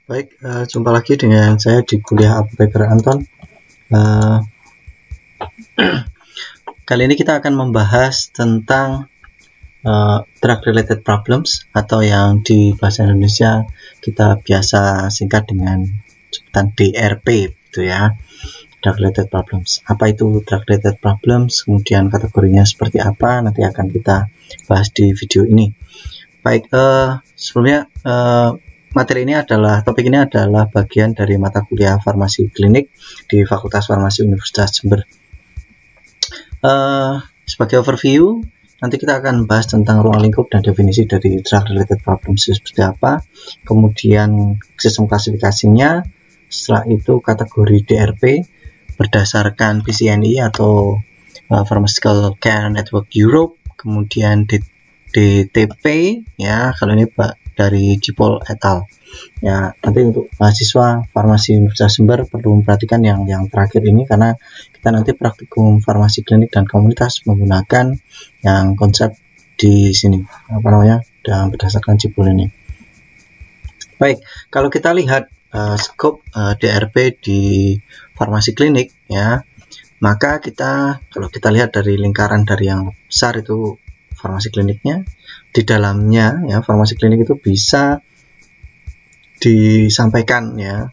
Baik, jumpa lagi dengan saya di kuliah Apoteker Anton. Kali ini kita akan membahas tentang drug related problems, atau yang di bahasa Indonesia kita biasa singkat dengan sebutan DRP, gitu ya. Drug related problems. Apa itu drug related problems? Kemudian kategorinya seperti apa? Nanti akan kita bahas di video ini. Baik, sebelumnya topik ini adalah bagian dari mata kuliah farmasi klinik di Fakultas Farmasi Universitas Jember. Sebagai overview, nanti kita akan bahas tentang ruang lingkup dan definisi dari drug related problems seperti apa, kemudian sistem klasifikasinya, setelah itu kategori DRP berdasarkan PCNI atau Pharmaceutical Care Network Europe, kemudian DTP ya, kalau ini dari Jipol et al. Ya, nanti untuk mahasiswa farmasi Universitas Jember perlu memperhatikan yang terakhir ini, karena kita nanti praktikum farmasi klinik dan komunitas menggunakan yang konsep di sini, dan berdasarkan Jipol ini. Baik, kalau kita lihat skop DRP di farmasi klinik ya, maka kalau kita lihat dari lingkaran dari yang besar itu farmasi kliniknya, di dalamnya ya farmasi klinik itu bisa disampaikan ya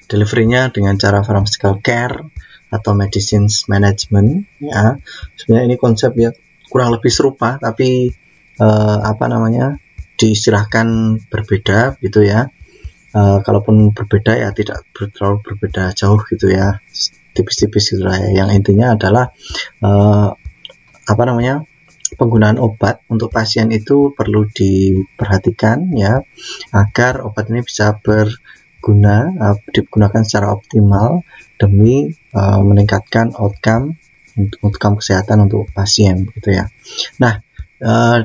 deliverynya dengan cara pharmaceutical care atau medicines management ya. Sebenarnya ini konsep ya kurang lebih serupa, tapi diistilahkan berbeda gitu ya. Kalaupun berbeda ya tidak terlalu berbeda jauh gitu ya, tipis-tipis gitu lah ya. Yang intinya adalah penggunaan obat untuk pasien itu perlu diperhatikan ya, agar obat ini bisa digunakan secara optimal demi meningkatkan outcome kesehatan untuk pasien gitu ya. Nah,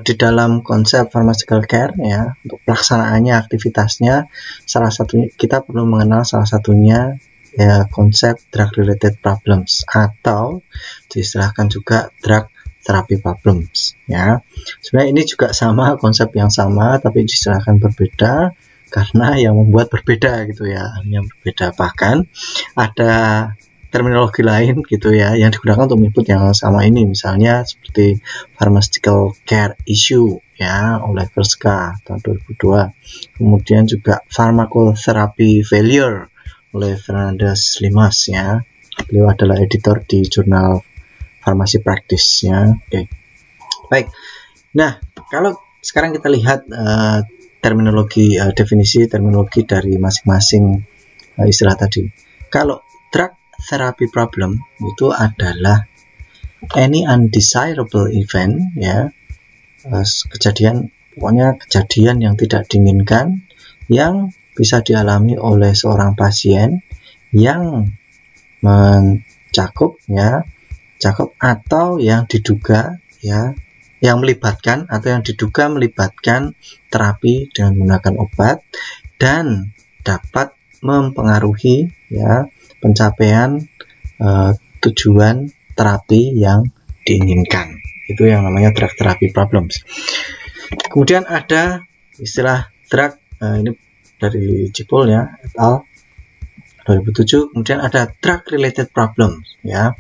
di dalam konsep pharmaceutical care ya, untuk pelaksanaannya, aktivitasnya, salah satunya kita perlu mengenal salah satunya ya konsep drug related problems, atau diistilahkan juga drug therapy problems ya. Sebenarnya ini juga sama, konsep yang sama, tapi diistilahkan berbeda karena yang membuat berbeda gitu ya, yang berbeda. Bahkan ada terminologi lain gitu ya yang digunakan untuk menyebut yang sama ini, misalnya seperti pharmaceutical care issue ya oleh Verska tahun 2002, kemudian juga pharmacotherapy failure oleh Fernandez Limas ya. Beliau adalah editor di jurnal Farmasi Practice ya. Oke. Baik. Nah, kalau sekarang kita lihat definisi terminologi dari masing-masing istilah tadi. Kalau drug therapy problem itu adalah any undesirable event ya, kejadian yang tidak diinginkan yang bisa dialami oleh seorang pasien yang mencakup atau yang diduga ya, yang diduga melibatkan terapi dengan menggunakan obat dan dapat mempengaruhi ya pencapaian tujuan terapi yang diinginkan. Itu yang namanya drug therapy problems. Kemudian ada istilah drug, ini dari Jipol ya et al. 2007. Kemudian ada drug related problems ya.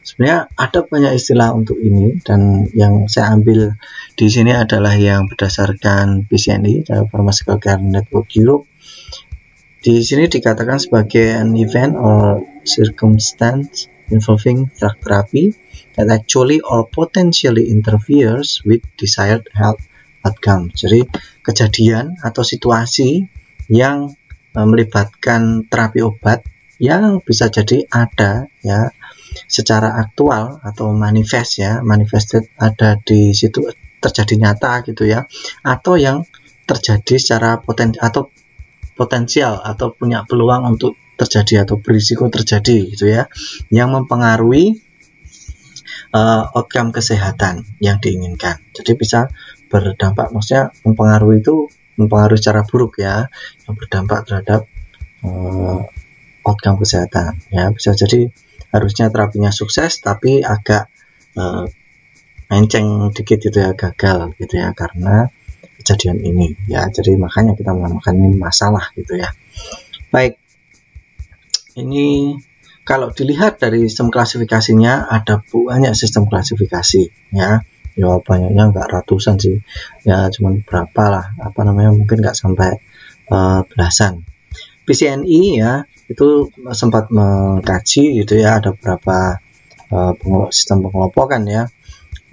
Sebenarnya ada banyak istilah untuk ini, dan yang saya ambil di sini adalah yang berdasarkan PCNI, Pharmaceutical Care Network Europe. Di sini dikatakan sebagai an event or circumstance involving drug therapy that actually or potentially interferes with desired health outcome. Jadi kejadian atau situasi yang melibatkan terapi obat yang bisa jadi ada ya secara aktual atau manifested ada di situ, terjadi nyata gitu ya, atau yang terjadi secara potensial atau punya peluang untuk terjadi atau berisiko terjadi gitu ya, yang mempengaruhi outcome kesehatan yang diinginkan. Jadi bisa berdampak, maksudnya mempengaruhi secara buruk ya, yang berdampak terhadap outcome kesehatan ya. Bisa jadi harusnya terapinya sukses tapi agak menceng dikit gitu ya, gagal gitu ya, karena kejadian ini ya. Jadi makanya kita menamakan ini masalah gitu ya. Baik, ini kalau dilihat dari sistem klasifikasinya ada banyak sistem klasifikasi ya. Ya banyaknya nggak ratusan sih ya, cuman berapa lah mungkin nggak sampai belasan. PCNI ya itu sempat mengkaji gitu ya, ada beberapa sistem pengelompokan ya.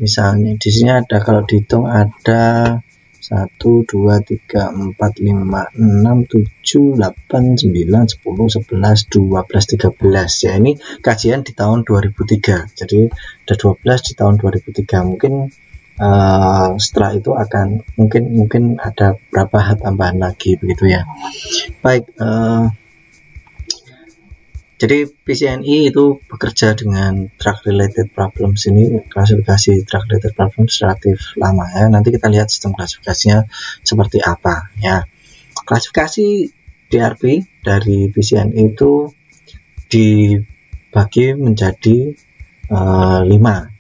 Misalnya di sini ada, kalau dihitung ada 1, 2, 3, 4, 5, 6, 7, 8, 9, 10, 11, 12, 13 ya. Ini kajian di tahun 2003, jadi ada 12 di tahun 2003. Mungkin setelah itu akan mungkin ada beberapa tambahan lagi begitu ya. Baik, jadi PCNI itu bekerja dengan drug related problems. Ini klasifikasi drug related problems relatif lama ya. Nanti kita lihat sistem klasifikasinya seperti apa ya. Klasifikasi DRP dari PCNI itu dibagi menjadi 5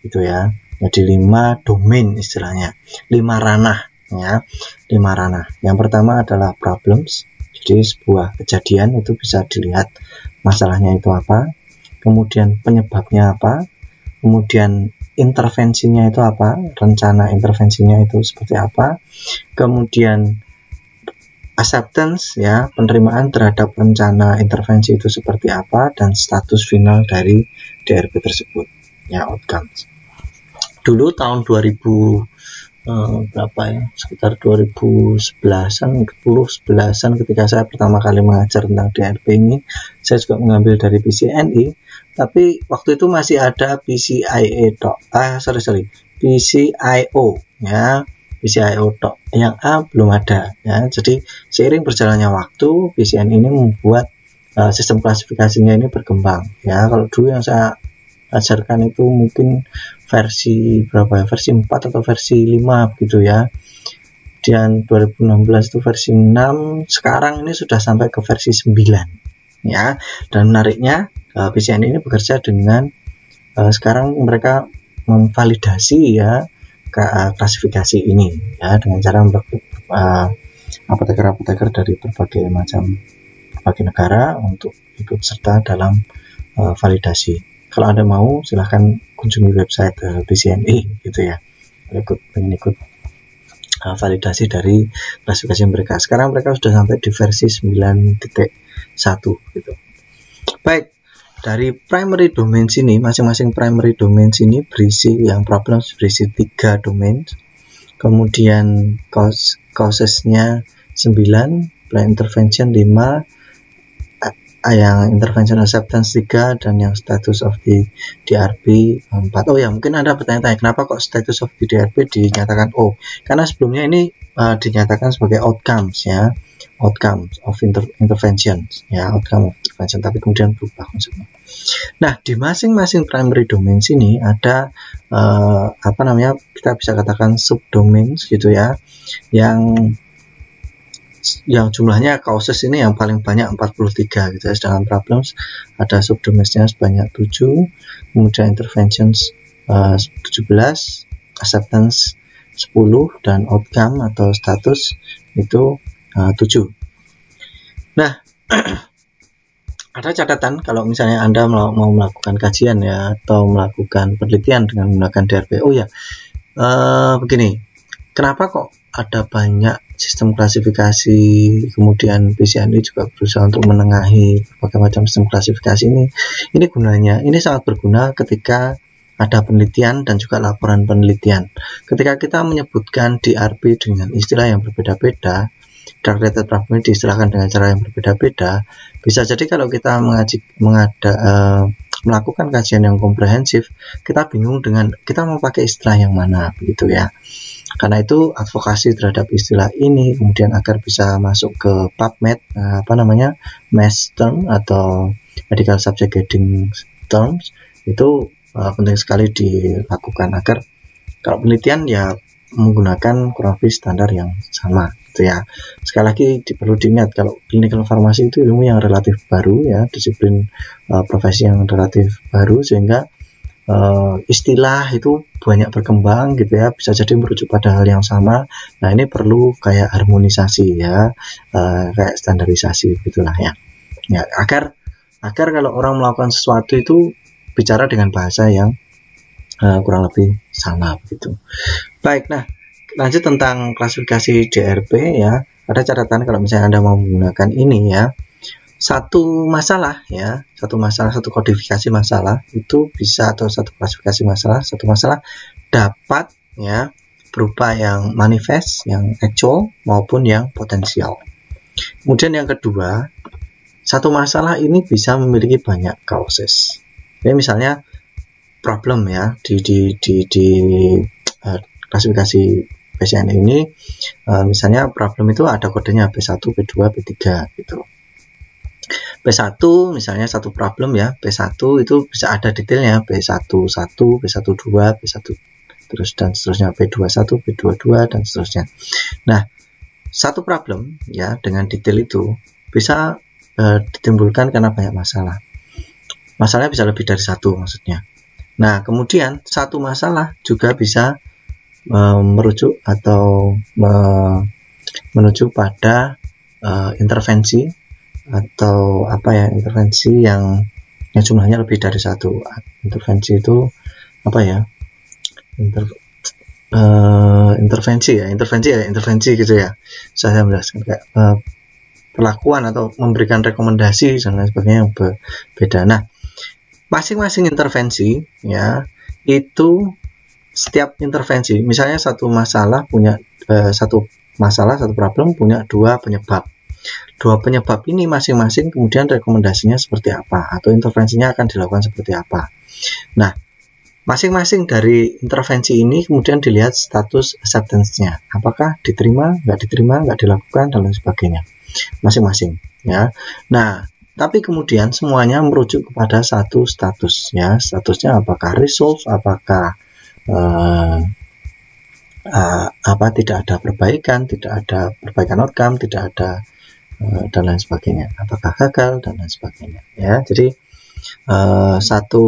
gitu ya. Jadi 5 domain istilahnya, 5 ranah ya, 5 ranah. Yang pertama adalah problems. Jadi sebuah kejadian itu bisa dilihat masalahnya itu apa, kemudian penyebabnya apa, kemudian intervensinya itu apa, rencana intervensinya itu seperti apa, kemudian acceptance ya, penerimaan terhadap rencana intervensi itu seperti apa, dan status final dari DRP tersebut ya, outcomes. Dulu tahun 2000 berapa ya, sekitar 2011an, 10-11an ketika saya pertama kali mengajar tentang DRP ini, saya juga mengambil dari PCNI, tapi waktu itu masih ada PCIO ya, PCIO yang A belum ada ya. Jadi seiring berjalannya waktu, PCNI ini membuat sistem klasifikasinya ini berkembang ya. Kalau dulu yang saya ajarkan itu mungkin versi berapa ya, versi 4 atau versi 5 gitu ya. Dan 2016 itu versi 6, sekarang ini sudah sampai ke versi 9 ya. Dan menariknya PCNI ini bekerja dengan sekarang mereka memvalidasi ya klasifikasi ini ya, dengan cara merekrut apoteker dari berbagai negara untuk ikut serta dalam validasi. Kalau Anda mau, silahkan kunjungi website PCNI gitu ya, pengen ikut validasi dari klasifikasi mereka. Sekarang mereka sudah sampai di versi 9.1 gitu. Baik, dari primary domain sini, masing-masing primary domain sini berisi, yang problems berisi 3 domain, kemudian causesnya 9, plan intervention 5, yang intervention acceptance 3, dan yang status of the DRP 4. Oh ya, mungkin Anda bertanya-tanya kenapa kok status of the DRP dinyatakan O? Karena sebelumnya ini dinyatakan sebagai outcomes ya, outcomes of interventions ya, outcome of intervention, tapi kemudian berubah konsepnya. Nah, di masing-masing primary domain sini ada kita bisa katakan subdomains gitu ya, yang jumlahnya causes ini yang paling banyak 43 gitu ya. Sedangkan problems ada subdomainsnya sebanyak 7, kemudian interventions 17, acceptance 10, dan outcome atau status itu 7. Nah, ada catatan kalau misalnya Anda mau melakukan kajian ya, atau melakukan penelitian dengan menggunakan DRP. Oh ya, begini, kenapa kok ada banyak sistem klasifikasi, kemudian PCNI juga berusaha untuk menengahi berbagai macam sistem klasifikasi ini. Ini gunanya, ini sangat berguna ketika ada penelitian dan juga laporan penelitian. Ketika kita menyebutkan DRP dengan istilah yang berbeda-beda, drug related problem diistilahkan dengan cara yang berbeda-beda, bisa jadi kalau kita melakukan kajian yang komprehensif, kita bingung dengan kita mau pakai istilah yang mana begitu ya. Karena itu advokasi terhadap istilah ini kemudian agar bisa masuk ke PubMed, MAS term atau medical subject heading terms, itu penting sekali dilakukan agar kalau penelitian ya menggunakan kurang lebih standar yang sama gitu ya. Sekali lagi perlu diingat kalau clinical pharmacy itu ilmu yang relatif baru ya, disiplin profesi yang relatif baru, sehingga istilah itu banyak berkembang gitu ya, bisa jadi merujuk pada hal yang sama. Nah, ini perlu kayak harmonisasi ya, kayak standarisasi begitulah ya. Ya, agar kalau orang melakukan sesuatu itu bicara dengan bahasa yang kurang lebih sama begitu. Baik, nah lanjut tentang klasifikasi DRP ya. Ada catatan kalau misalnya Anda mau menggunakan ini ya. Satu masalah, satu kodifikasi masalah itu bisa, atau satu klasifikasi masalah, satu masalah dapat ya berupa yang manifest, yang actual maupun yang potensial. Kemudian yang kedua, satu masalah ini bisa memiliki banyak causes. Jadi misalnya problem ya di klasifikasi PCN ini, misalnya problem itu ada kodenya P1, P2, P3 gitu. P1 misalnya satu problem ya, P1 itu bisa ada detailnya, P11, P12, P1 terus dan seterusnya, P21, P22 dan seterusnya. Nah, satu problem ya dengan detail itu bisa ditimbulkan karena banyak masalah. Masalahnya bisa lebih dari satu maksudnya. Nah, kemudian satu masalah juga bisa merujuk atau menuju pada intervensi atau apa ya, intervensi yang jumlahnya lebih dari satu. Intervensi itu apa ya, intervensi gitu ya, saya menjelaskan kayak perlakuan atau memberikan rekomendasi dan lain sebagainya yang berbeda. Nah, masing-masing intervensi ya, itu setiap intervensi, misalnya satu masalah punya satu problem punya dua penyebab. Dua penyebab ini masing-masing kemudian rekomendasinya seperti apa atau intervensinya akan dilakukan seperti apa. Nah, masing-masing dari intervensi ini kemudian dilihat status acceptance-nya, apakah diterima, nggak dilakukan dan lain sebagainya, masing-masing ya. Nah, tapi kemudian semuanya merujuk kepada satu status ya, statusnya apakah resolve, apakah tidak ada perbaikan, outcome, tidak ada dan lain sebagainya, apakah gagal dan lain sebagainya ya. Jadi satu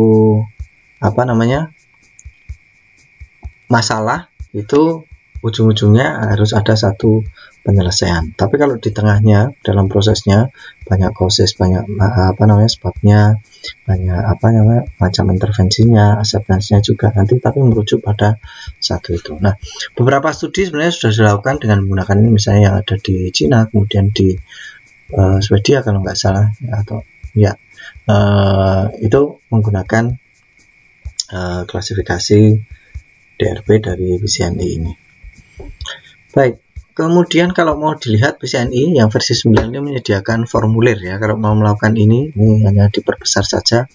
masalah itu ujung-ujungnya harus ada satu penyelesaian. Tapi kalau di tengahnya dalam prosesnya banyak causes, banyak sebabnya, banyak macam intervensinya, acceptance-nya juga nanti, tapi merujuk pada satu itu. Nah, beberapa studi sebenarnya sudah dilakukan dengan menggunakan ini, misalnya yang ada di Cina, kemudian di Swedia kalau nggak salah atau ya, itu menggunakan klasifikasi DRP dari PCNI ini. Baik, kemudian kalau mau dilihat PCNI yang versi 9 ini menyediakan formulir ya, kalau mau melakukan ini hanya diperbesar saja.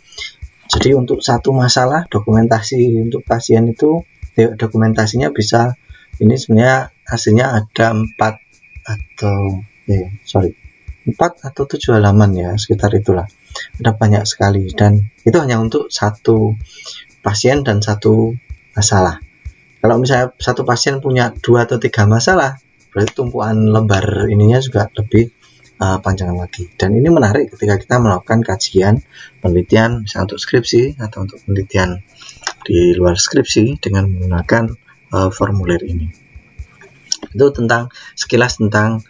Jadi untuk satu masalah, dokumentasi untuk pasien itu dokumentasinya bisa, ini sebenarnya hasilnya ada 4 atau 7 halaman ya, sekitar itulah. Ada banyak sekali dan itu hanya untuk satu pasien dan satu masalah. Kalau misalnya satu pasien punya 2 atau 3 masalah, berarti tumpuan lembar ininya juga lebih panjang lagi. Dan ini menarik ketika kita melakukan kajian penelitian, misalnya untuk skripsi atau untuk penelitian di luar skripsi dengan menggunakan formulir ini. Itu sekilas tentang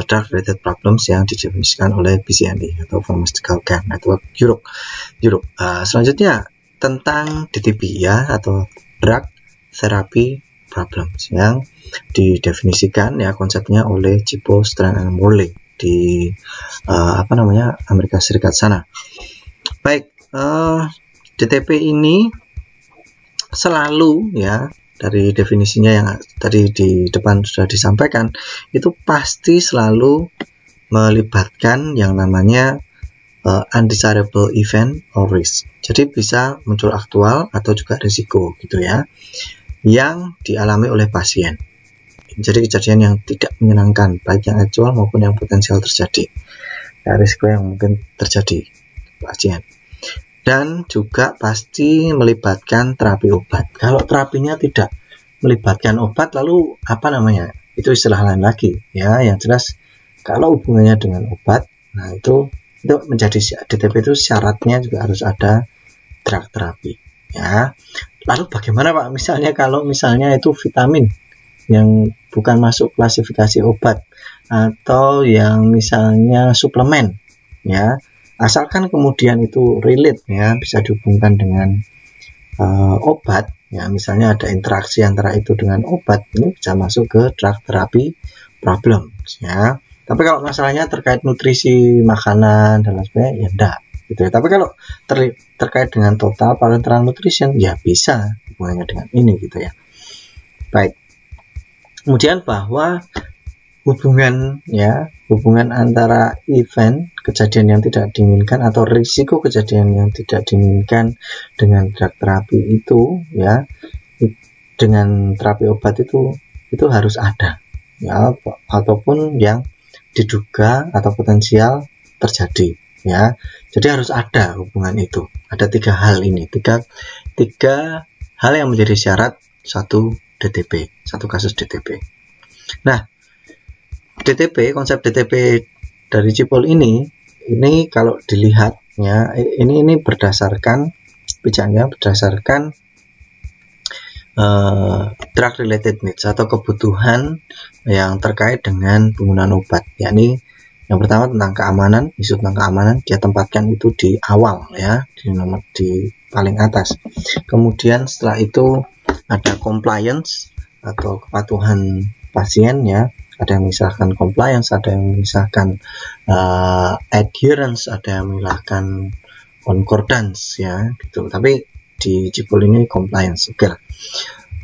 drug related problems yang didefinisikan oleh PCNI atau Pharmaceutical Care Network Europe. Selanjutnya tentang DTP ya, atau Drug Therapy Problems, yang didefinisikan ya konsepnya oleh Chipo, Strand, and Morley di Amerika Serikat sana. Baik, DTP ini selalu ya, dari definisinya yang tadi di depan sudah disampaikan, itu pasti selalu melibatkan yang namanya undesirable event or risk. Jadi bisa muncul aktual atau juga risiko gitu ya, yang dialami oleh pasien. Jadi kejadian yang tidak menyenangkan, baik yang aktual maupun yang potensial terjadi, ya, risiko yang mungkin terjadi pasien. Dan juga pasti melibatkan terapi obat. Kalau terapinya tidak melibatkan obat, lalu itu istilah lain lagi ya. Yang jelas kalau hubungannya dengan obat, itu menjadi DTP, itu syaratnya juga harus ada drug terapi ya. Lalu bagaimana Pak misalnya kalau misalnya itu vitamin yang bukan masuk klasifikasi obat, atau yang misalnya suplemen, ya, asalkan kemudian itu relate, ya, bisa dihubungkan dengan obat, ya, misalnya ada interaksi antara itu dengan obat, ini bisa masuk ke drug therapy problem, ya. Tapi kalau masalahnya terkait nutrisi makanan dan lain sebagainya, ya enggak gitu ya. Tapi kalau terkait dengan total parenteral nutrition, ya bisa hubungannya dengan ini gitu ya. Baik. Kemudian bahwa hubungan antara event kejadian yang tidak diinginkan atau risiko kejadian yang tidak diinginkan dengan drug terapi itu, ya, dengan terapi obat itu harus ada, ya, ataupun yang diduga atau potensial terjadi, ya. Jadi harus ada hubungan itu. Ada 3 hal ini, tiga hal yang menjadi syarat satu DTP, satu kasus DTP. Nah, DTP, konsep DTP dari Cipol ini kalau dilihat, ya, ini berdasarkan bicaranya berdasarkan drug related needs atau kebutuhan yang terkait dengan penggunaan obat. Yakni yang pertama tentang keamanan, isu tentang keamanan dia tempatkan itu di awal, ya, di paling atas. Kemudian setelah itu ada compliance atau kepatuhan pasien, ya. Ada yang misalkan compliance, ada yang misalkan adherence, ada yang misalkan concordance, ya, gitu. Tapi di Cipol ini compliance, oke lah.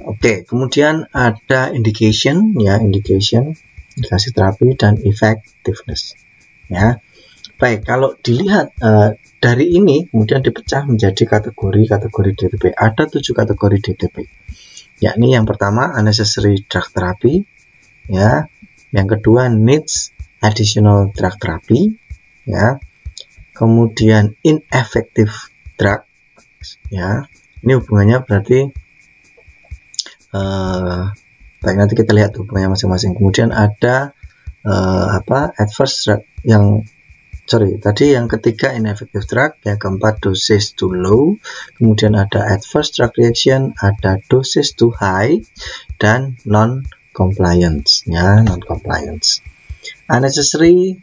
Oke, kemudian ada indication, ya, indikasi terapi dan effectiveness, ya. Baik, kalau dilihat dari ini kemudian dipecah menjadi kategori DTP. Ada 7 kategori DTP. Yakni yang pertama unnecessary drug therapy, ya. Yang kedua needs additional drug therapy, ya. Kemudian ineffective drug, ya. Ini hubungannya berarti baik, nanti kita lihat hubungannya masing-masing. Kemudian ada adverse drug tadi yang ketiga ineffective drug, yang keempat dosage too low, kemudian ada adverse drug reaction, ada dosage too high, dan non compliance, ya, non compliance. Unnecessary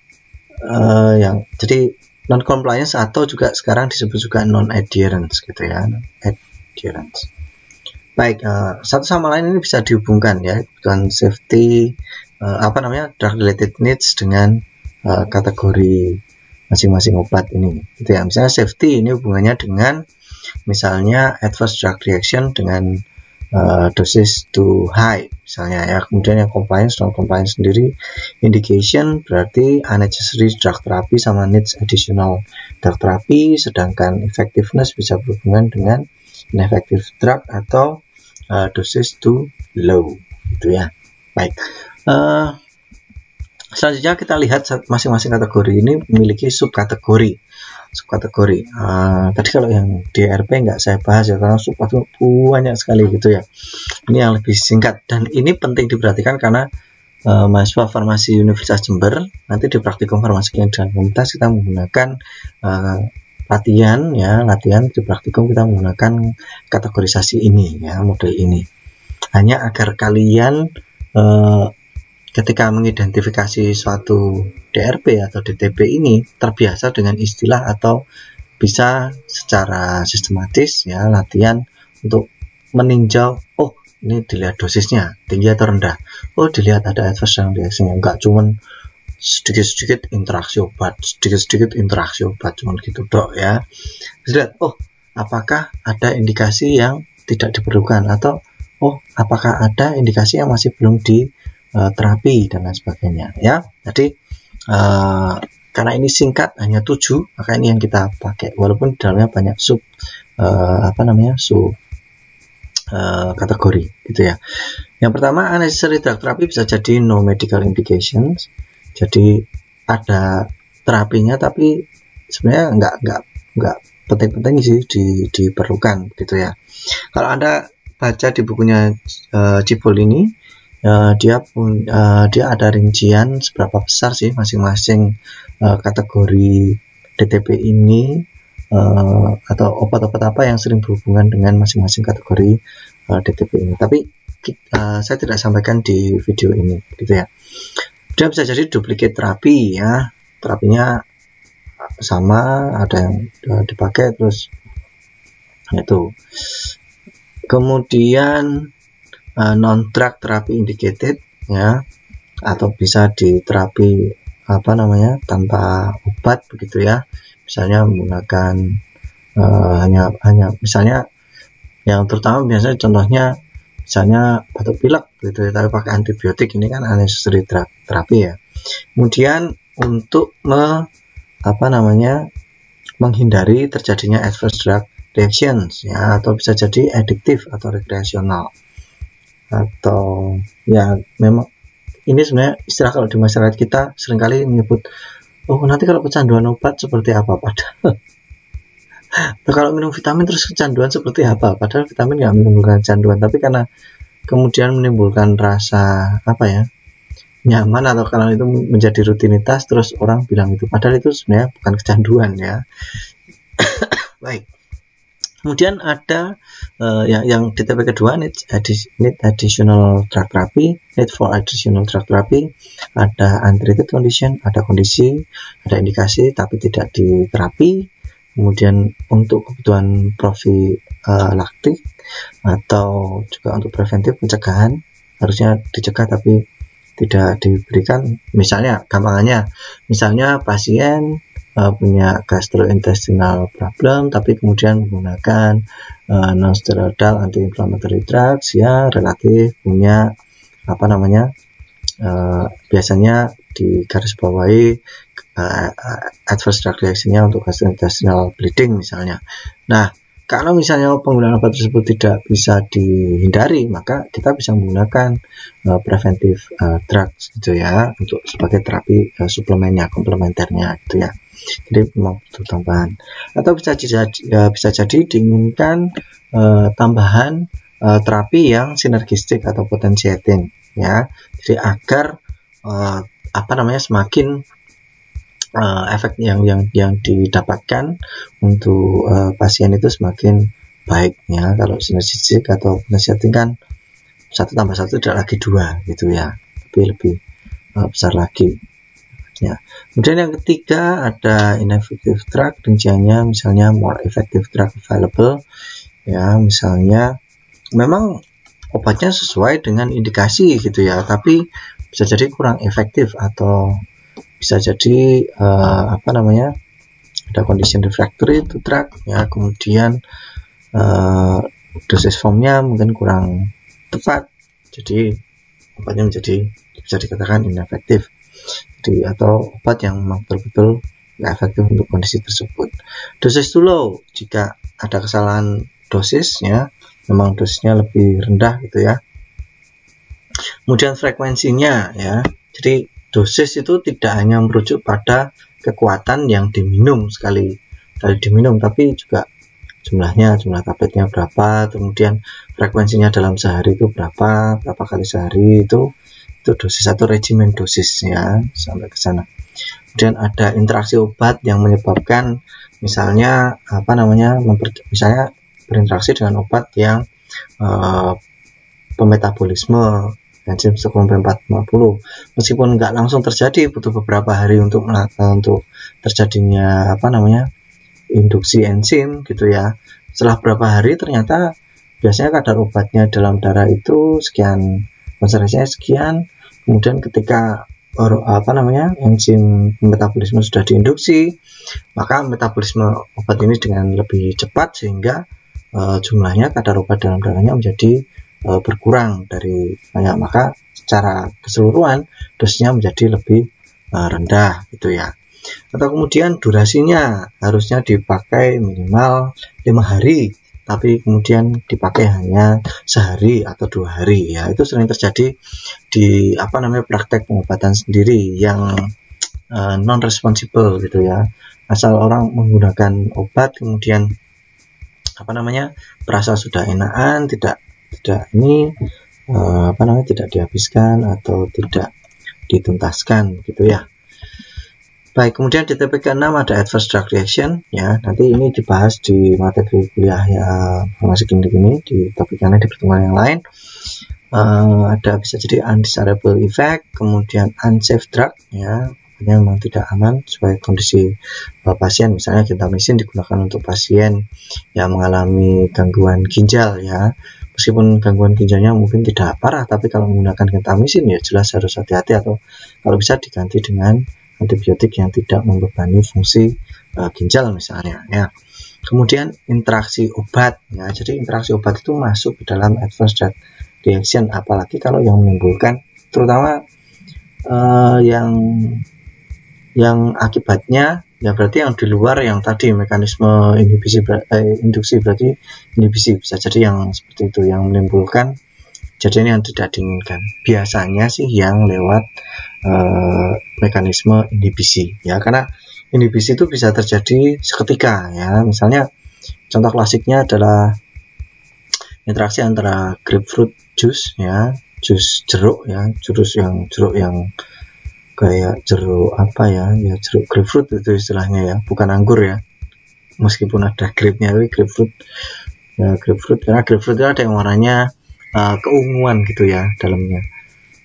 jadi non compliance atau juga sekarang disebut juga non adherence gitu, ya, adherence. Baik, satu sama lain ini bisa dihubungkan, ya, kebutuhan safety drug related needs dengan kategori masing-masing obat ini gitu, ya. Misalnya safety ini hubungannya dengan misalnya adverse drug reaction dengan dosis too high misalnya, ya. Kemudian yang compliance, non compliance sendiri, indication berarti unnecessary drug therapy sama needs additional drug therapy, sedangkan effectiveness bisa berhubungan dengan ineffective drug atau dosis too low gitu, ya. Baik, selanjutnya kita lihat masing-masing kategori ini memiliki subkategori. Tadi kalau yang DRP nggak saya bahas, ya, karena subkategori banyak sekali gitu, ya. Ini yang lebih singkat dan ini penting diperhatikan karena mahasiswa farmasi Universitas Jember nanti di praktikum farmasi dan komunitas kita menggunakan latihan di praktikum kita menggunakan kategorisasi ini, ya, model ini, hanya agar kalian ketika mengidentifikasi suatu DRP atau DTP ini terbiasa dengan istilah atau bisa secara sistematis, ya, latihan untuk meninjau, oh ini dilihat dosisnya tinggi atau rendah, oh dilihat ada adverse reaction, enggak cuman sedikit-sedikit interaksi obat cuman gitu dok, ya. Lihat, oh apakah ada indikasi yang tidak diperlukan, atau oh apakah ada indikasi yang masih belum di terapi dan lain sebagainya, ya. Jadi karena ini singkat hanya 7, maka ini yang kita pakai walaupun dalamnya banyak sub kategori gitu, ya. Yang pertama unnecessary drug therapy bisa jadi no medical indications, jadi ada terapinya tapi sebenarnya nggak penting-penting sih diperlukan gitu, ya. Kalau Anda baca di bukunya Cipol ini, dia ada rincian seberapa besar sih masing-masing kategori DTP ini atau obat-obat apa yang sering berhubungan dengan masing-masing kategori DTP ini. Tapi saya tidak sampaikan di video ini, gitu ya. Dan bisa jadi duplicate terapi ya, terapinya sama, ada yang dipakai terus itu. Kemudian non drug terapi indicated ya, atau bisa di terapi apa namanya tanpa obat begitu ya, misalnya menggunakan hanya misalnya yang terutama biasanya contohnya misalnya batuk pilek gitu ya, tapi pakai antibiotik, ini kan unnecessary drug terapi ya. Kemudian untuk menghindari terjadinya adverse drug reactions ya, atau bisa jadi adiktif atau rekreasional, atau ya memang ini sebenarnya istilah kalau di masyarakat kita seringkali menyebut, oh nanti kalau kecanduan obat seperti apa, padahal kalau minum vitamin terus kecanduan seperti apa, padahal vitamin nggak menimbulkan kecanduan, tapi karena kemudian menimbulkan rasa nyaman, atau kalau itu menjadi rutinitas terus orang bilang itu, padahal itu sebenarnya bukan kecanduan ya. Baik, kemudian ada yang DTP kedua, need additional drug therapy, need for additional drug therapy. Ada untreated condition, ada kondisi, ada indikasi tapi tidak diterapi. Kemudian untuk kebutuhan profilaktik atau juga untuk preventif, pencegahan, harusnya dicegah tapi tidak diberikan. Misalnya gampangannya, misalnya pasien punya gastrointestinal problem tapi kemudian menggunakan non-steroidal anti-inflammatory drugs ya, relatif punya biasanya di garis bawahi adverse drug reaction-nya untuk gastrointestinal bleeding misalnya. Nah, kalau misalnya penggunaan obat tersebut tidak bisa dihindari, maka kita bisa menggunakan preventive drugs gitu ya, untuk sebagai terapi suplemennya, komplementernya gitu ya. Jadi memang butuh tambahan, atau bisa jadi diinginkan tambahan terapi yang sinergistik atau potentiating ya. Jadi agar semakin efek yang didapatkan untuk pasien itu semakin baik ya. Kalau sinergistik atau potentiating kan 1 tambah 1 tidak lagi 2 gitu ya, tapi lebih besar lagi ya. Kemudian yang ketiga ada ineffective drug, rinciannya misalnya more effective drug available ya, misalnya memang obatnya sesuai dengan indikasi gitu ya, tapi bisa jadi kurang efektif, atau bisa jadi ada condition refractory to drug ya, kemudian dosis formnya mungkin kurang tepat, jadi obatnya bisa dikatakan inefektif. Jadi, atau obat yang memang betul-betul nggak efektif untuk kondisi tersebut. Dosis too low, jika ada kesalahan dosis ya, memang dosisnya lebih rendah gitu ya. Kemudian frekuensinya ya, jadi dosis itu tidak hanya merujuk pada kekuatan yang diminum sekali diminum, tapi juga jumlah tabletnya berapa, kemudian frekuensinya dalam sehari itu berapa kali sehari, itu dosis atau regimen dosis ya, sampai ke sana. Kemudian ada interaksi obat yang menyebabkan misalnya misalnya berinteraksi dengan obat yang pemetabolisme enzim Stockholm P450, meskipun nggak langsung terjadi, butuh beberapa hari untuk terjadinya induksi enzim gitu ya. Setelah berapa hari ternyata biasanya kadar obatnya dalam darah itu sekian, konsentrasinya sekian, kemudian ketika enzim metabolisme sudah diinduksi, maka metabolisme obat ini dengan lebih cepat sehingga jumlahnya kadar obat dalam darahnya menjadi berkurang dari banyak, maka secara keseluruhan dosisnya menjadi lebih rendah gitu ya. Atau kemudian durasinya harusnya dipakai minimal 5 hari, tapi kemudian dipakai hanya sehari atau 2 hari ya. Itu sering terjadi di praktek pengobatan sendiri yang non responsible gitu ya. Asal orang menggunakan obat kemudian merasa sudah enakan, tidak dihabiskan atau tidak dituntaskan gitu ya. Baik, kemudian di TP ke-6 ada adverse drug reaction ya. Nanti ini dibahas di materi kuliah ya farmasi klinik ini di topik yang lain, di pertemuan yang lain. Ada bisa jadi undesirable effect, kemudian unsafe drug ya, yang memang tidak aman sesuai kondisi pasien. Misalnya gentamicin digunakan untuk pasien yang mengalami gangguan ginjal ya. Meskipun gangguan ginjalnya mungkin tidak parah, tapi kalau menggunakan gentamicin ya jelas harus hati-hati, atau kalau bisa diganti dengan antibiotik yang tidak membebani fungsi ginjal misalnya ya. Kemudian interaksi obat ya, jadi interaksi obat itu masuk ke dalam adverse drug reaction, apalagi kalau yang menimbulkan terutama yang akibatnya ya berarti yang di luar yang tadi mekanisme inhibisi induksi, berarti inhibisi bisa jadi yang seperti itu yang menimbulkan kejadian yang tidak diinginkan. Biasanya sih yang lewat mekanisme inhibisi ya, karena inhibisi itu bisa terjadi seketika ya. Misalnya contoh klasiknya adalah interaksi antara grapefruit juice ya, jus jeruk ya, jeruk yang kayak jeruk apa ya, jeruk grapefruit itu istilahnya ya, bukan anggur ya, meskipun ada grape-nya, tapi grapefruit ya, karena grapefruit itu ada yang warnanya keunguan gitu ya dalamnya,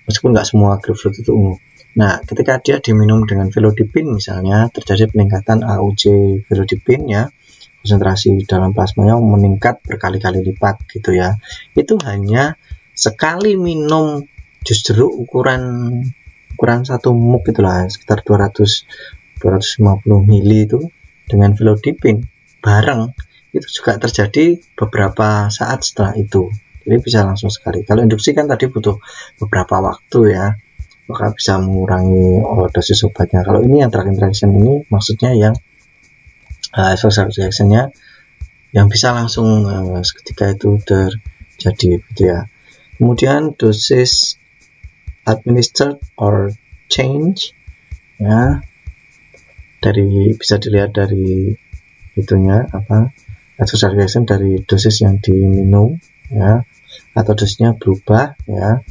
meskipun nggak semua grapefruit itu ungu. Nah, ketika dia diminum dengan velodipin misalnya, terjadi peningkatan AUC velodipin ya, konsentrasi dalam plasmanya meningkat berkali-kali lipat gitu ya. Itu hanya sekali minum jus jeruk ukuran 1 mug itulah, sekitar 250 ml itu dengan velodipin bareng, itu juga terjadi beberapa saat setelah itu. Jadi bisa langsung sekali. Kalau induksi kan tadi butuh beberapa waktu ya, maka bisa mengurangi dosis obatnya. Kalau ini yang drug interaction ini maksudnya yang adverse reaction-nya yang bisa langsung seketika itu terjadi gitu ya. Kemudian dosis administered or change ya, bisa dilihat dari itunya apa, adverse reaction dari dosis yang diminum ya, atau dosisnya berubah ya.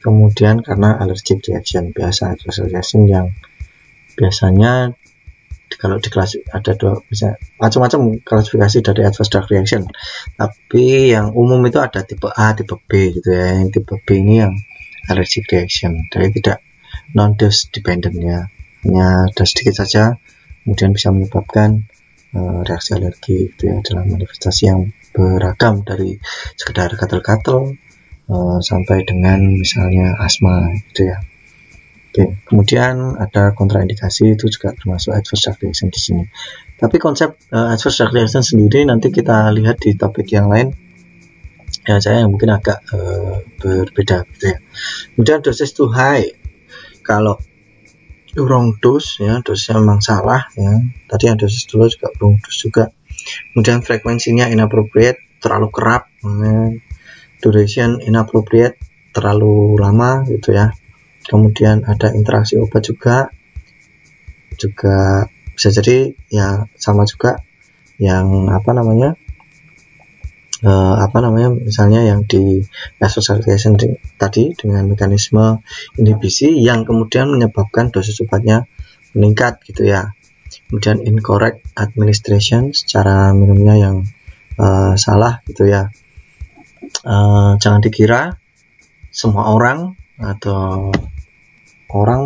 Kemudian karena allergic reaction, biasa adverse reaction yang biasanya kalau di kelas ada bisa macam-macam klasifikasi dari adverse drug reaction, tapi yang umum itu ada tipe A, tipe B gitu ya. Yang tipe B ini yang allergic reaction, jadi tidak non dose dependent ya, hanya ada sedikit saja kemudian bisa menyebabkan reaksi alergi gitu ya, dalam manifestasi yang beragam dari sekedar gatal-gatal sampai dengan misalnya asma gitu ya. Oke, kemudian ada kontraindikasi, itu juga termasuk adverse drug reaction di sini. Tapi konsep adverse drug reaction sendiri nanti kita lihat di topik yang lain ya, saya yang mungkin agak berbeda gitu ya. Kemudian dosis too high, kalau wrong dose ya, dosisnya memang salah ya. Tadi yang dosis dulu juga wrong dose juga. Kemudian frekuensinya inappropriate, terlalu kerap, duration inappropriate, terlalu lama gitu ya. Kemudian ada interaksi obat juga bisa jadi ya, sama juga yang misalnya yang di adverse reaction tadi dengan mekanisme inhibisi yang kemudian menyebabkan dosis obatnya meningkat gitu ya. Kemudian incorrect administration, cara minumnya yang salah gitu ya. Jangan dikira semua orang atau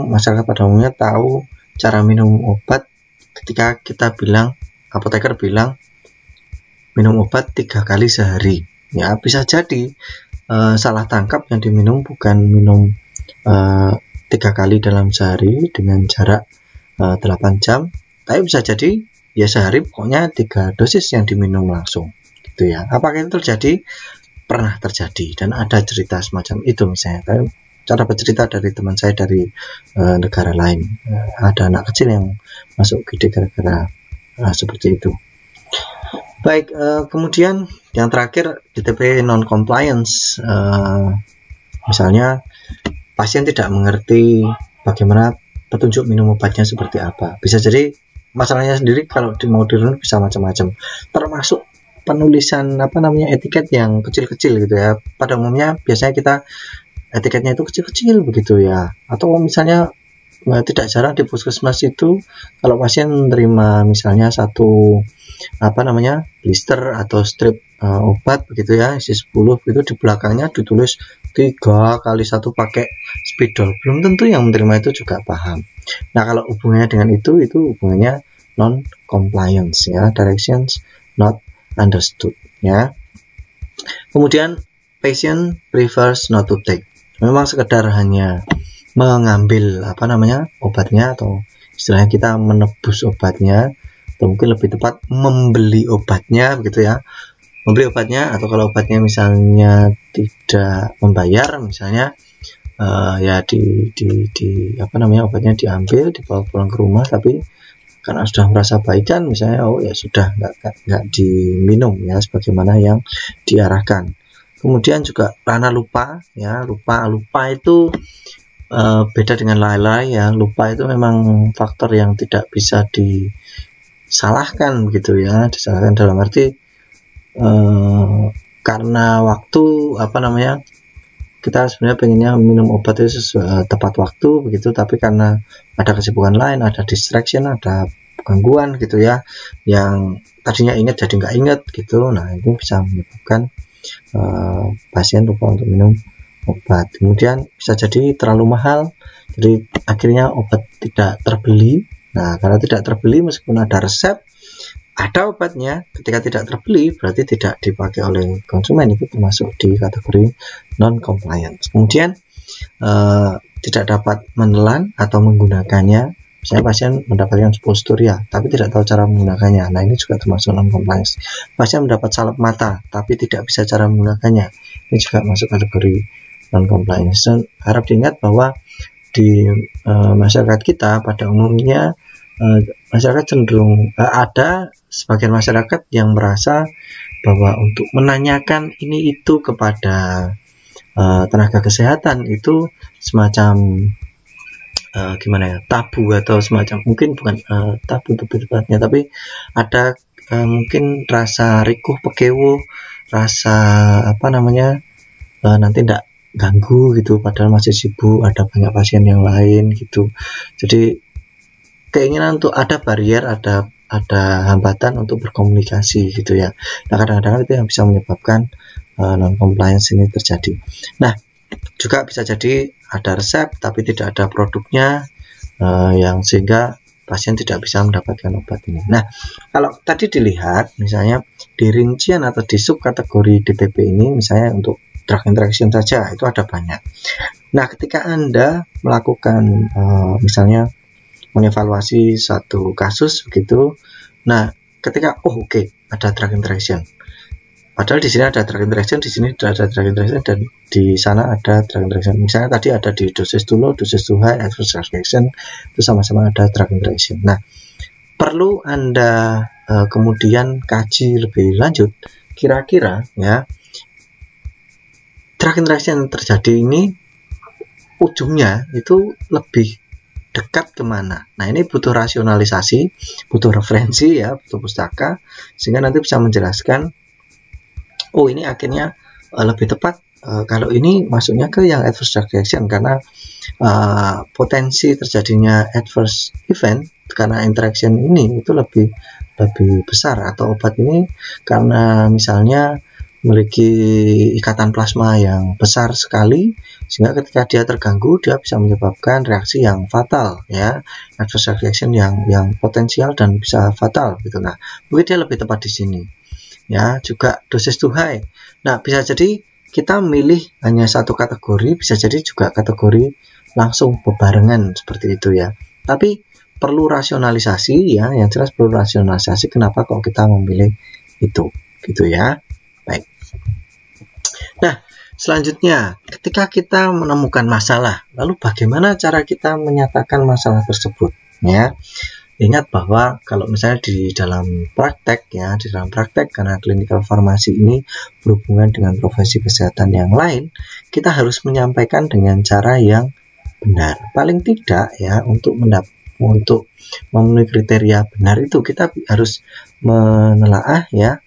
masyarakat pada umumnya tahu cara minum obat ketika kita bilang, apoteker bilang minum obat 3 kali sehari ya. Bisa jadi salah tangkap, yang diminum bukan minum 3 kali dalam sehari dengan jarak 8 jam, tapi bisa jadi ya sehari pokoknya 3 dosis yang diminum langsung gitu ya. Apakah itu terjadi? Pernah terjadi, dan ada cerita semacam itu misalnya. Cara bercerita dari teman saya dari negara lain, ada anak kecil yang masuk GD gara-gara seperti itu. Baik, kemudian yang terakhir DTP non-compliance, misalnya pasien tidak mengerti bagaimana petunjuk minum obatnya seperti apa. Bisa jadi masalahnya sendiri kalau mau dirunut bisa macam-macam, termasuk penulisan etiket yang kecil-kecil gitu ya. Pada umumnya biasanya kita etiketnya itu kecil-kecil begitu ya, atau misalnya tidak jarang di puskesmas itu kalau pasien menerima misalnya satu blister atau strip obat begitu ya, isi 10 begitu, di belakangnya ditulis 3 kali 1 pakai spidol, belum tentu yang menerima itu juga paham. Nah, kalau hubungannya dengan itu hubungannya non compliance ya, directions not understood ya. Kemudian patient prefers not to take, memang sekedar hanya mengambil obatnya, atau istilahnya kita menebus obatnya, atau mungkin lebih tepat membeli obatnya begitu ya, membeli obatnya, atau kalau obatnya misalnya tidak membayar misalnya ya obatnya diambil dibawa pulang ke rumah, tapi karena sudah merasa baikan misalnya, ya sudah nggak diminum ya sebagaimana yang diarahkan. Kemudian juga karena lupa ya, lupa itu beda dengan lalai ya. Lupa itu memang faktor yang tidak bisa disalahkan begitu ya, disalahkan dalam arti karena waktu kita sebenarnya pengennya minum obat itu tepat waktu begitu, tapi karena ada kesibukan lain, ada distraction, ada gangguan gitu ya, yang tadinya ingat jadi nggak ingat gitu. Nah, itu bisa menyebabkan pasien lupa untuk minum obat. Kemudian bisa jadi terlalu mahal, jadi akhirnya obat tidak terbeli. Nah, karena tidak terbeli meskipun ada resep, ada obatnya, ketika tidak terbeli berarti tidak dipakai oleh konsumen, itu termasuk di kategori non compliance. Kemudian tidak dapat menelan atau menggunakannya, misalnya pasien mendapatkan suppositoria tapi tidak tahu cara menggunakannya. Nah, ini juga termasuk non compliance. Pasien mendapat salep mata tapi tidak bisa cara menggunakannya, ini juga masuk kategori non compliance. Dan harap diingat bahwa di masyarakat kita pada umumnya masyarakat cenderung ada sebagian masyarakat yang merasa bahwa untuk menanyakan ini itu kepada tenaga kesehatan itu semacam tabu, atau semacam, mungkin bukan tabu lebih tepatnya, tapi ada mungkin rasa rikuh pekewo, rasa nanti tidak ganggu gitu, padahal masih sibuk, ada banyak pasien yang lain gitu. Jadi keinginan untuk ada barrier, ada hambatan untuk berkomunikasi gitu ya. Nah, kadang-kadang itu yang bisa menyebabkan non compliance ini terjadi. Nah, juga bisa jadi ada resep tapi tidak ada produknya, yang sehingga pasien tidak bisa mendapatkan obat ini. Nah, kalau tadi dilihat misalnya di rincian atau di subkategori DTP ini, misalnya untuk drug interaction saja itu ada banyak. Nah, ketika Anda melakukan misalnya mengevaluasi satu kasus begitu, nah ketika ada drug interaction, padahal di sini ada drug interaction, di sini ada drug interaction, dan di sana ada drug interaction. Misalnya tadi ada di dosis too low, dosis too high, adverse reaction, itu sama-sama ada drug interaction. Nah, perlu Anda kemudian kaji lebih lanjut, kira-kira ya drug interaction yang terjadi ini ujungnya itu lebih dekat kemana. Nah, ini butuh rasionalisasi, butuh referensi ya, butuh pustaka, sehingga nanti bisa menjelaskan, ini akhirnya lebih tepat kalau ini masuknya ke yang adverse reaction, karena potensi terjadinya adverse event karena interaction ini itu lebih besar, atau obat ini karena misalnya memiliki ikatan plasma yang besar sekali, sehingga ketika dia terganggu dia bisa menyebabkan reaksi yang fatal ya, adverse reaction yang potensial dan bisa fatal gitu. Nah, mungkin dia lebih tepat di sini ya. Juga dosis too high, nah bisa jadi kita milih hanya satu kategori, bisa jadi juga kategori langsung bebarengan seperti itu ya, tapi perlu rasionalisasi ya, yang jelas perlu rasionalisasi kenapa kok kita memilih itu gitu ya. Baik. Nah, selanjutnya ketika kita menemukan masalah, lalu bagaimana cara kita menyatakan masalah tersebut ya. Ingat bahwa kalau misalnya di dalam praktek ya, di dalam praktek, karena clinical pharmacy ini berhubungan dengan profesi kesehatan yang lain, kita harus menyampaikan dengan cara yang benar. Paling tidak ya, untuk memenuhi kriteria benar itu kita harus menelaah ya,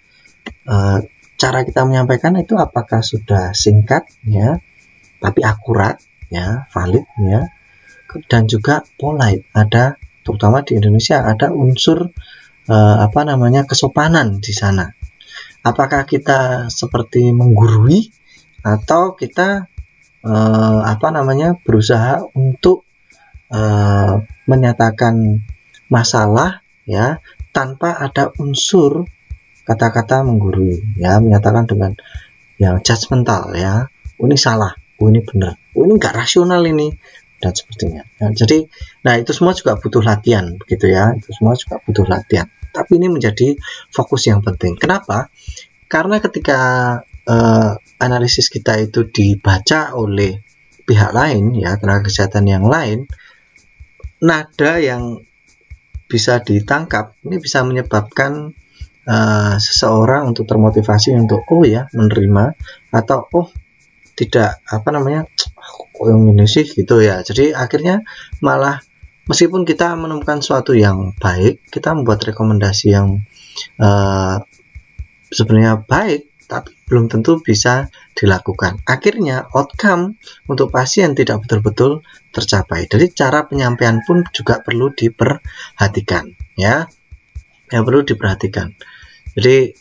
cara kita menyampaikan itu apakah sudah singkat ya, tapi akurat ya, valid ya. dan juga polite. Ada, terutama di Indonesia, ada unsur kesopanan di sana. Apakah kita seperti menggurui atau kita berusaha untuk menyatakan masalah ya tanpa ada unsur kata-kata menggurui, ya, menyatakan dengan yang judgmental, ya, ini salah, ini benar, ini enggak rasional ini, dan sepertinya. Nah, jadi, itu semua juga butuh latihan, begitu ya, itu semua juga butuh latihan. Tapi ini menjadi fokus yang penting. Kenapa? Karena ketika analisis kita itu dibaca oleh pihak lain, ya, tenaga kesehatan yang lain, nada yang bisa ditangkap ini bisa menyebabkan seseorang untuk termotivasi untuk menerima, atau tidak yang ini sih gitu ya. Jadi akhirnya malah meskipun kita menemukan sesuatu yang baik, kita membuat rekomendasi yang sebenarnya baik, tapi belum tentu bisa dilakukan. Akhirnya outcome untuk pasien tidak betul-betul tercapai. Jadi cara penyampaian pun juga perlu diperhatikan, ya, perlu diperhatikan. Jadi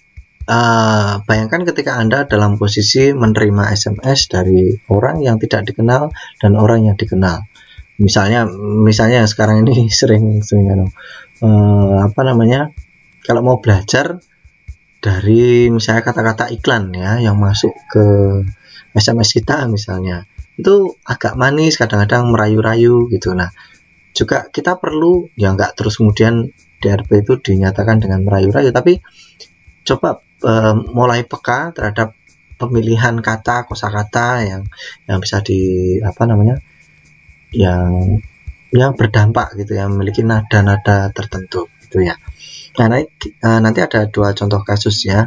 bayangkan ketika Anda dalam posisi menerima SMS dari orang yang tidak dikenal dan orang yang dikenal. Misalnya sekarang ini sering kalau mau belajar dari misalnya kata-kata iklan, ya, yang masuk ke SMS kita misalnya, itu agak manis, kadang-kadang merayu-rayu gitu. Nah, juga kita perlu, ya, nggak terus kemudian DRP itu dinyatakan dengan merayu-rayu, tapi coba mulai peka terhadap pemilihan kata, kosakata yang bisa yang berdampak gitu, yang memiliki nada-nada tertentu gitu ya. Nah, nanti ada 2 contoh kasus ya,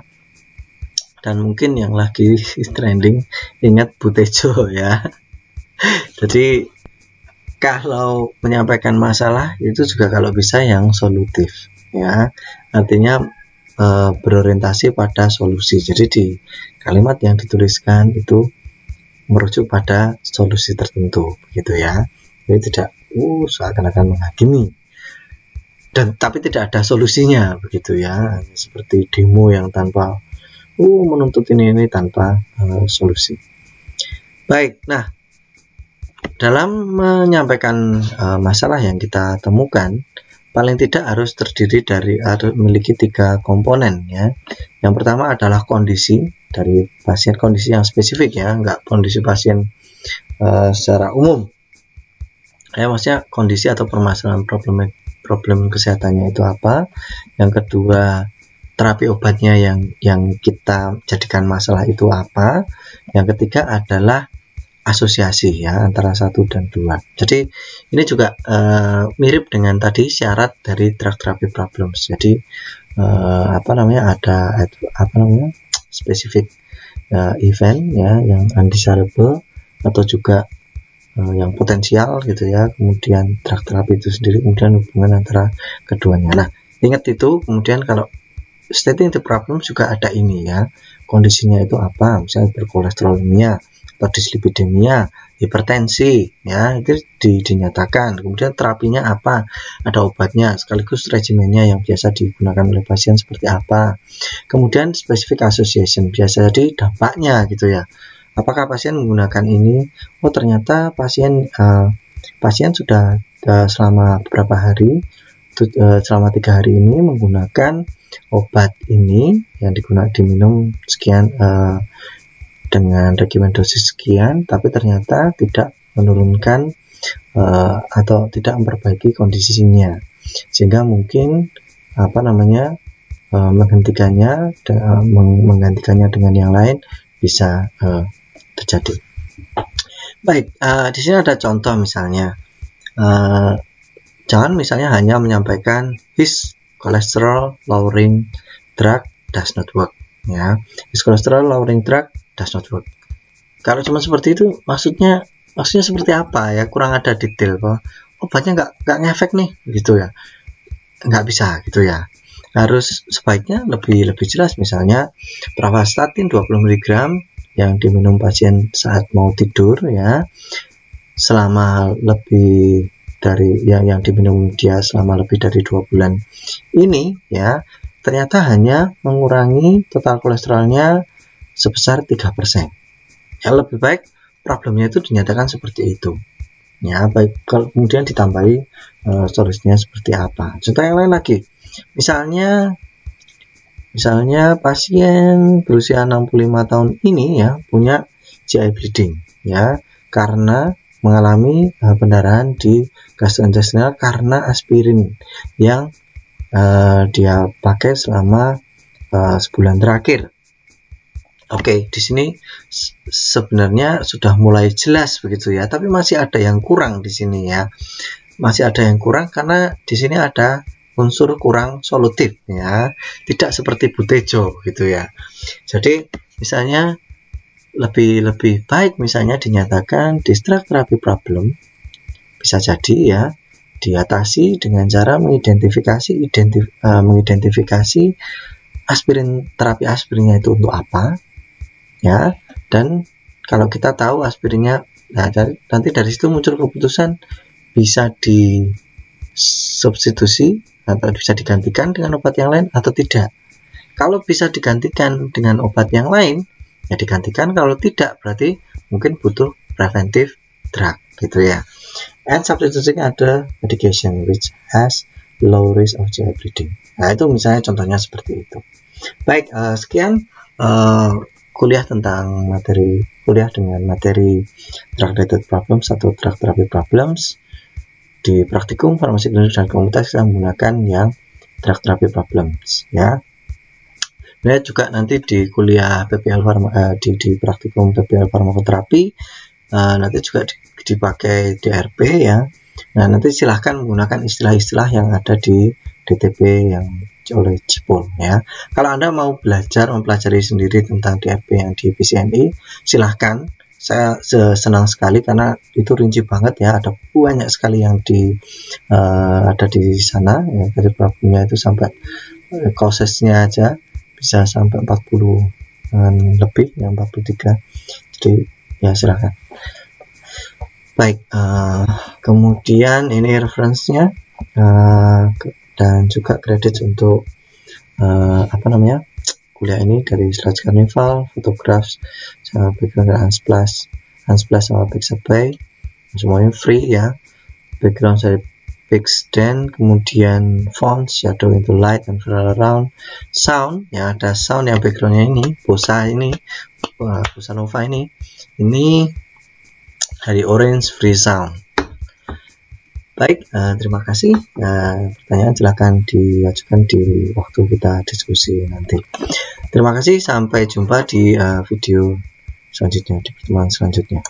dan mungkin yang lagi trending, ingat Bu Tejo ya. Jadi kalau menyampaikan masalah itu juga kalau bisa yang solutif, ya, artinya berorientasi pada solusi. Jadi di kalimat yang dituliskan itu merujuk pada solusi tertentu, begitu ya. Jadi tidak seakan-akan menghakimi, dan tapi tidak ada solusinya, begitu ya. Seperti demo yang tanpa menuntut ini tanpa solusi. Baik, nah, dalam menyampaikan masalah yang kita temukan, paling tidak harus terdiri dari memiliki 3 komponen, ya. Yang pertama adalah kondisi dari pasien, kondisi yang spesifik, ya, enggak kondisi pasien secara umum. Maksudnya kondisi atau permasalahan problem kesehatannya itu apa. Yang kedua, terapi obatnya yang kita jadikan masalah itu apa. Yang ketiga adalah asosiasi, ya, antara 1 dan 2. Jadi ini juga mirip dengan tadi syarat dari drug therapy problems. Jadi ada spesifik event, ya, yang undesirable atau juga yang potensial gitu ya. Kemudian drug therapy itu sendiri, kemudian hubungan antara keduanya. Nah, ingat itu. Kemudian kalau stating the problem juga ada ini, ya, kondisinya itu apa, misalnya berkolesterolemia atau dislipidemia, hipertensi, ya, itu dinyatakan. Kemudian terapinya apa, ada obatnya, sekaligus regimennya yang biasa digunakan oleh pasien seperti apa. Kemudian specific association, biasa jadi dampaknya gitu ya. Apakah pasien menggunakan ini? Ternyata pasien sudah selama beberapa hari, selama 3 hari ini menggunakan obat ini yang diminum sekian dengan regimen dosis sekian, tapi ternyata tidak menurunkan atau tidak memperbaiki kondisinya, sehingga mungkin menggantikannya dengan yang lain bisa terjadi. Baik, di sini ada contoh misalnya, jangan misalnya hanya menyampaikan his cholesterol lowering drug does not work, ya, his cholesterol lowering drug does not work. Kalau cuma seperti itu, maksudnya seperti apa, ya, kurang ada detail bahwa obatnya nggak ngefek nih gitu ya, nggak bisa gitu ya. Harus sebaiknya lebih jelas, misalnya pravastatin 20 mg yang diminum pasien saat mau tidur, ya, selama lebih dari yang diminum dia selama lebih dari 2 bulan ini ya, ternyata hanya mengurangi total kolesterolnya sebesar 3%. Ya, lebih baik problemnya itu dinyatakan seperti itu. Ya, baik kalau kemudian ditambahi solusinya seperti apa. Contoh yang lain lagi. Misalnya pasien berusia 65 tahun ini ya punya GI bleeding ya, karena mengalami pendarahan di gastrointestinal karena aspirin yang dia pakai selama sebulan terakhir. Oke, di sini sebenarnya sudah mulai jelas begitu ya, tapi masih ada yang kurang di sini ya. Masih ada yang kurang karena di sini ada unsur kurang solutif ya, tidak seperti Butejo gitu ya. Jadi misalnya lebih baik misalnya dinyatakan distrakt terapi problem bisa jadi ya diatasi dengan cara mengidentifikasi terapi aspirinnya itu untuk apa ya, dan kalau kita tahu aspirinnya, nah nanti dari situ muncul keputusan bisa disubstitusi atau bisa digantikan dengan obat yang lain atau tidak. Kalau bisa digantikan dengan obat yang lain ya digantikan, kalau tidak berarti mungkin butuh preventive drug gitu ya. And substituting other medication which has low risk of GI bleeding. Nah itu misalnya contohnya seperti itu. Baik, sekian kuliah dengan materi drug related problems atau drug therapy problems. Di praktikum farmasi klinis dan komunitas kita menggunakan yang drug therapy problems ya. Nah juga nanti di kuliah PPL di praktikum PPL farmakoterapi nanti juga dipakai DRP ya. Nah nanti silahkan menggunakan istilah-istilah yang ada di DTP yang oleh Cipul ya. Kalau Anda mau mempelajari sendiri tentang DRP yang di PCNI, silahkan. Saya senang sekali karena itu rinci banget ya, ada banyak sekali yang ada di sana ya, dari problemnya itu sampai causesnya aja bisa sampai 40 lebih ya, 43. Jadi ya silahkan. Baik, kemudian ini referensinya dan juga kredit untuk kuliah ini dari Sludge Carnival, Photographs, sama background Unsplash sama Pixabay, semuanya free ya. Background saya Pixden, kemudian fonts, shadow into light and floral around, sound ya, ada sound yang backgroundnya ini Bossa Nova ini dari Orange Free Sound. Baik, terima kasih. Pertanyaan silakan diajukan di waktu kita diskusi nanti. Terima kasih, sampai jumpa di video selanjutnya, di pertemuan selanjutnya.